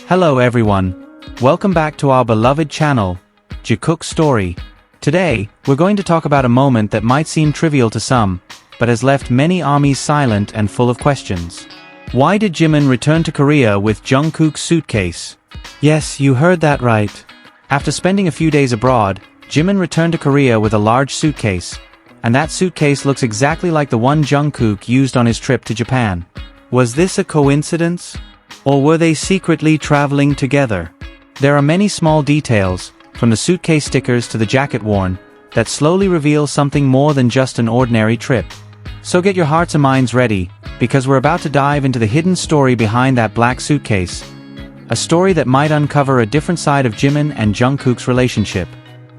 Hello everyone. Welcome back to our beloved channel, Jikook Story. Today, we're going to talk about a moment that might seem trivial to some, but has left many armies silent and full of questions. Why did Jimin return to Korea with Jungkook's suitcase? Yes, you heard that right. After spending a few days abroad, Jimin returned to Korea with a large suitcase. And that suitcase looks exactly like the one Jungkook used on his trip to Japan. Was this a coincidence? Or were they secretly traveling together? There are many small details, from the suitcase stickers to the jacket worn, that slowly reveal something more than just an ordinary trip. So get your hearts and minds ready, because we're about to dive into the hidden story behind that black suitcase. A story that might uncover a different side of Jimin and Jungkook's relationship.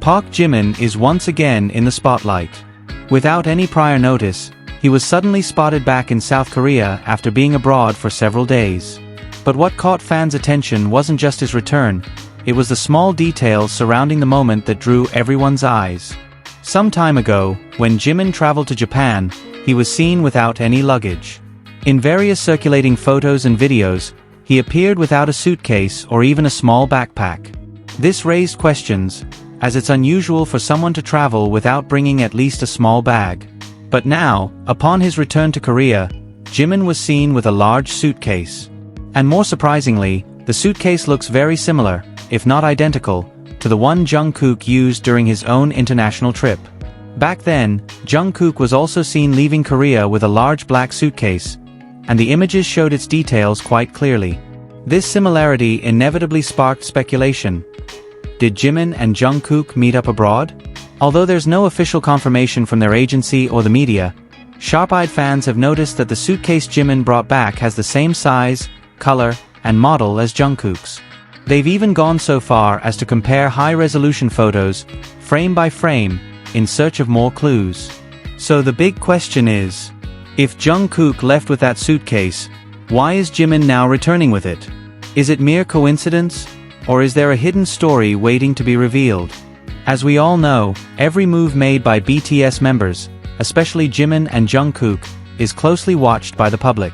Park Jimin is once again in the spotlight. Without any prior notice, he was suddenly spotted back in South Korea after being abroad for several days. But what caught fans' attention wasn't just his return, it was the small details surrounding the moment that drew everyone's eyes. Some time ago, when Jimin traveled to Japan, he was seen without any luggage. In various circulating photos and videos, he appeared without a suitcase or even a small backpack. This raised questions, as it's unusual for someone to travel without bringing at least a small bag. But now, upon his return to Korea, Jimin was seen with a large suitcase. And more surprisingly, the suitcase looks very similar, if not identical, to the one Jungkook used during his own international trip. Back then, Jungkook was also seen leaving Korea with a large black suitcase, and the images showed its details quite clearly. This similarity inevitably sparked speculation. Did Jimin and Jungkook meet up abroad? Although there's no official confirmation from their agency or the media, sharp-eyed fans have noticed that the suitcase Jimin brought back has the same size, color, and model as Jungkook's. They've even gone so far as to compare high-resolution photos, frame by frame, in search of more clues. So the big question is, if Jungkook left with that suitcase, why is Jimin now returning with it? Is it mere coincidence? Or is there a hidden story waiting to be revealed? As we all know, every move made by BTS members, especially Jimin and Jungkook, is closely watched by the public.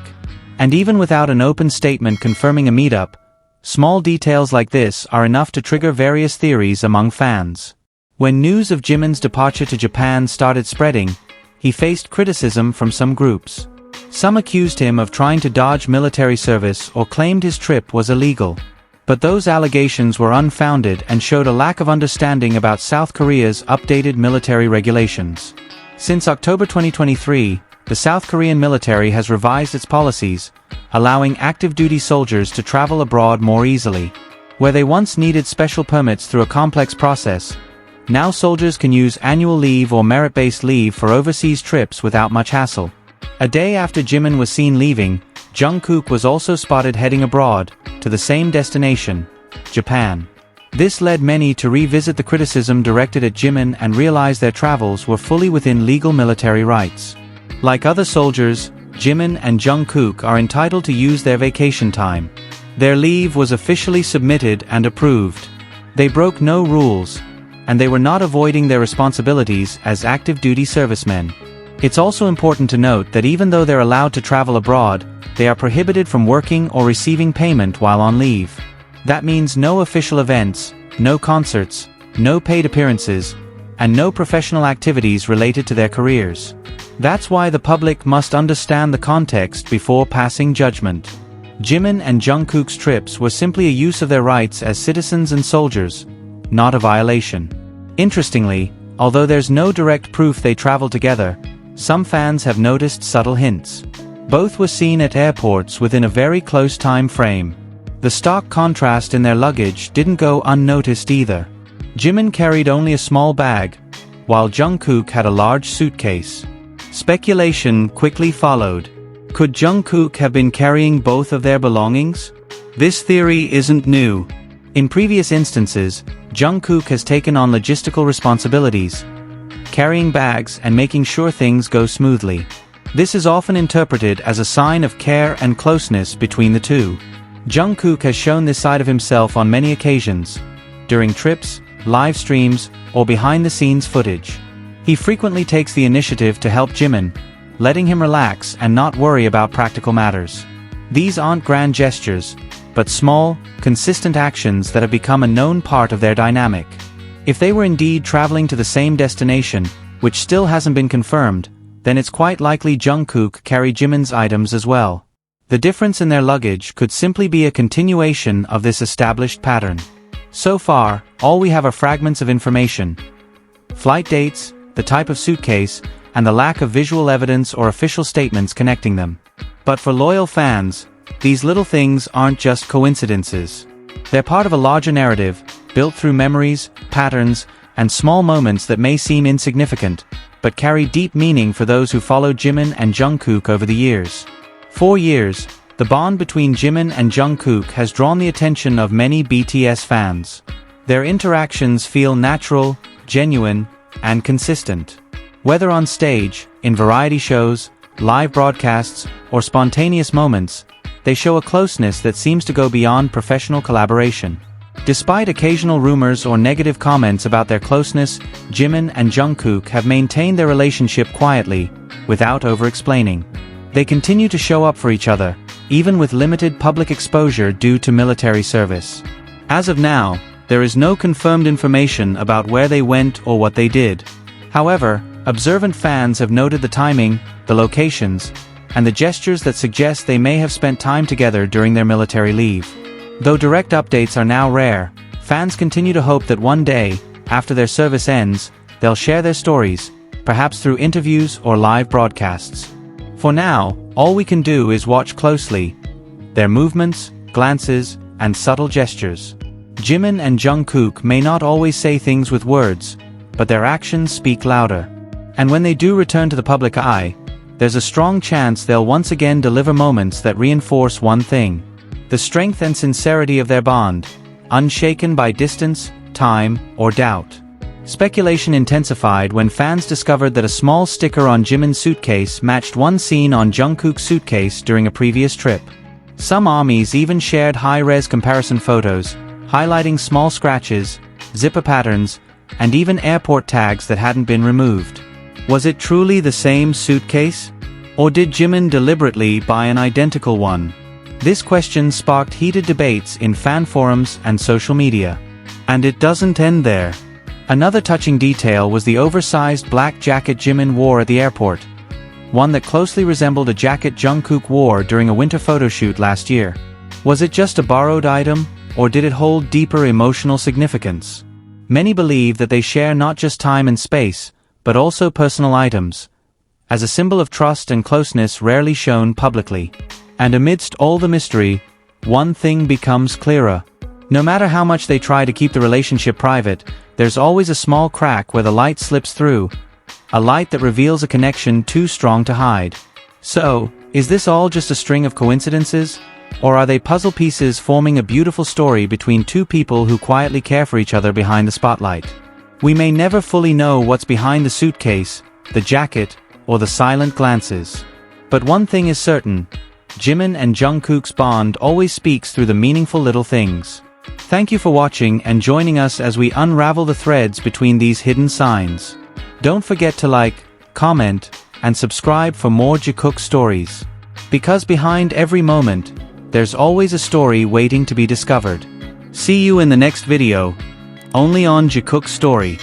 And even without an open statement confirming a meetup, small details like this are enough to trigger various theories among fans. When news of Jimin's departure to Japan started spreading, he faced criticism from some groups. Some accused him of trying to dodge military service or claimed his trip was illegal. But those allegations were unfounded and showed a lack of understanding about South Korea's updated military regulations. Since October 2023, the South Korean military has revised its policies, allowing active-duty soldiers to travel abroad more easily. Where they once needed special permits through a complex process, now soldiers can use annual leave or merit-based leave for overseas trips without much hassle. A day after Jimin was seen leaving, Jungkook was also spotted heading abroad, to the same destination, Japan. This led many to revisit the criticism directed at Jimin and realize their travels were fully within legal military rights. Like other soldiers, Jimin and Jungkook are entitled to use their vacation time. Their leave was officially submitted and approved. They broke no rules, and they were not avoiding their responsibilities as active-duty servicemen. It's also important to note that even though they're allowed to travel abroad, they are prohibited from working or receiving payment while on leave. That means no official events, no concerts, no paid appearances, and no professional activities related to their careers. That's why the public must understand the context before passing judgment. Jimin and Jungkook's trips were simply a use of their rights as citizens and soldiers, not a violation. Interestingly, although there's no direct proof they traveled together, some fans have noticed subtle hints. Both were seen at airports within a very close time frame. The stark contrast in their luggage didn't go unnoticed either. Jimin carried only a small bag, while Jungkook had a large suitcase. Speculation quickly followed. Could Jungkook have been carrying both of their belongings? This theory isn't new. In previous instances, Jungkook has taken on logistical responsibilities, carrying bags and making sure things go smoothly. This is often interpreted as a sign of care and closeness between the two. Jungkook has shown this side of himself on many occasions, during trips, live streams, or behind-the-scenes footage. He frequently takes the initiative to help Jimin, letting him relax and not worry about practical matters. These aren't grand gestures, but small, consistent actions that have become a known part of their dynamic. If they were indeed traveling to the same destination, which still hasn't been confirmed, then it's quite likely Jungkook carried Jimin's items as well. The difference in their luggage could simply be a continuation of this established pattern. So far, all we have are fragments of information. Flight dates, the type of suitcase, and the lack of visual evidence or official statements connecting them. But for loyal fans, these little things aren't just coincidences. They're part of a larger narrative, built through memories, patterns, and small moments that may seem insignificant, but carry deep meaning for those who followed Jimin and Jungkook over the years. For years, the bond between Jimin and Jungkook has drawn the attention of many BTS fans. Their interactions feel natural, genuine, and consistent. Whether on stage, in variety shows, live broadcasts, or spontaneous moments, they show a closeness that seems to go beyond professional collaboration. Despite occasional rumors or negative comments about their closeness, Jimin and Jungkook have maintained their relationship quietly, without over-explaining. They continue to show up for each other, even with limited public exposure due to military service. As of now, there is no confirmed information about where they went or what they did. However, observant fans have noted the timing, the locations, and the gestures that suggest they may have spent time together during their military leave. Though direct updates are now rare, fans continue to hope that one day, after their service ends, they'll share their stories, perhaps through interviews or live broadcasts. For now, all we can do is watch closely their movements, glances, and subtle gestures. Jimin and Jungkook may not always say things with words, but their actions speak louder. And when they do return to the public eye, there's a strong chance they'll once again deliver moments that reinforce one thing: the strength and sincerity of their bond, unshaken by distance, time, or doubt. Speculation intensified when fans discovered that a small sticker on Jimin's suitcase matched one seen on Jungkook's suitcase during a previous trip. Some armies even shared high-res comparison photos, highlighting small scratches, zipper patterns, and even airport tags that hadn't been removed. Was it truly the same suitcase? Or did Jimin deliberately buy an identical one? This question sparked heated debates in fan forums and social media. And it doesn't end there. Another touching detail was the oversized black jacket Jimin wore at the airport, one that closely resembled a jacket Jungkook wore during a winter photo shoot last year. Was it just a borrowed item, or did it hold deeper emotional significance? Many believe that they share not just time and space, but also personal items, as a symbol of trust and closeness rarely shown publicly. And amidst all the mystery, one thing becomes clearer. No matter how much they try to keep the relationship private, there's always a small crack where the light slips through, a light that reveals a connection too strong to hide. So, is this all just a string of coincidences? Or are they puzzle pieces forming a beautiful story between two people who quietly care for each other behind the spotlight? We may never fully know what's behind the suitcase, the jacket, or the silent glances. But one thing is certain: Jimin and Jungkook's bond always speaks through the meaningful little things. Thank you for watching and joining us as we unravel the threads between these hidden signs. Don't forget to like, comment, and subscribe for more Jikook stories. Because behind every moment, there's always a story waiting to be discovered. See you in the next video, only on Jikook Story.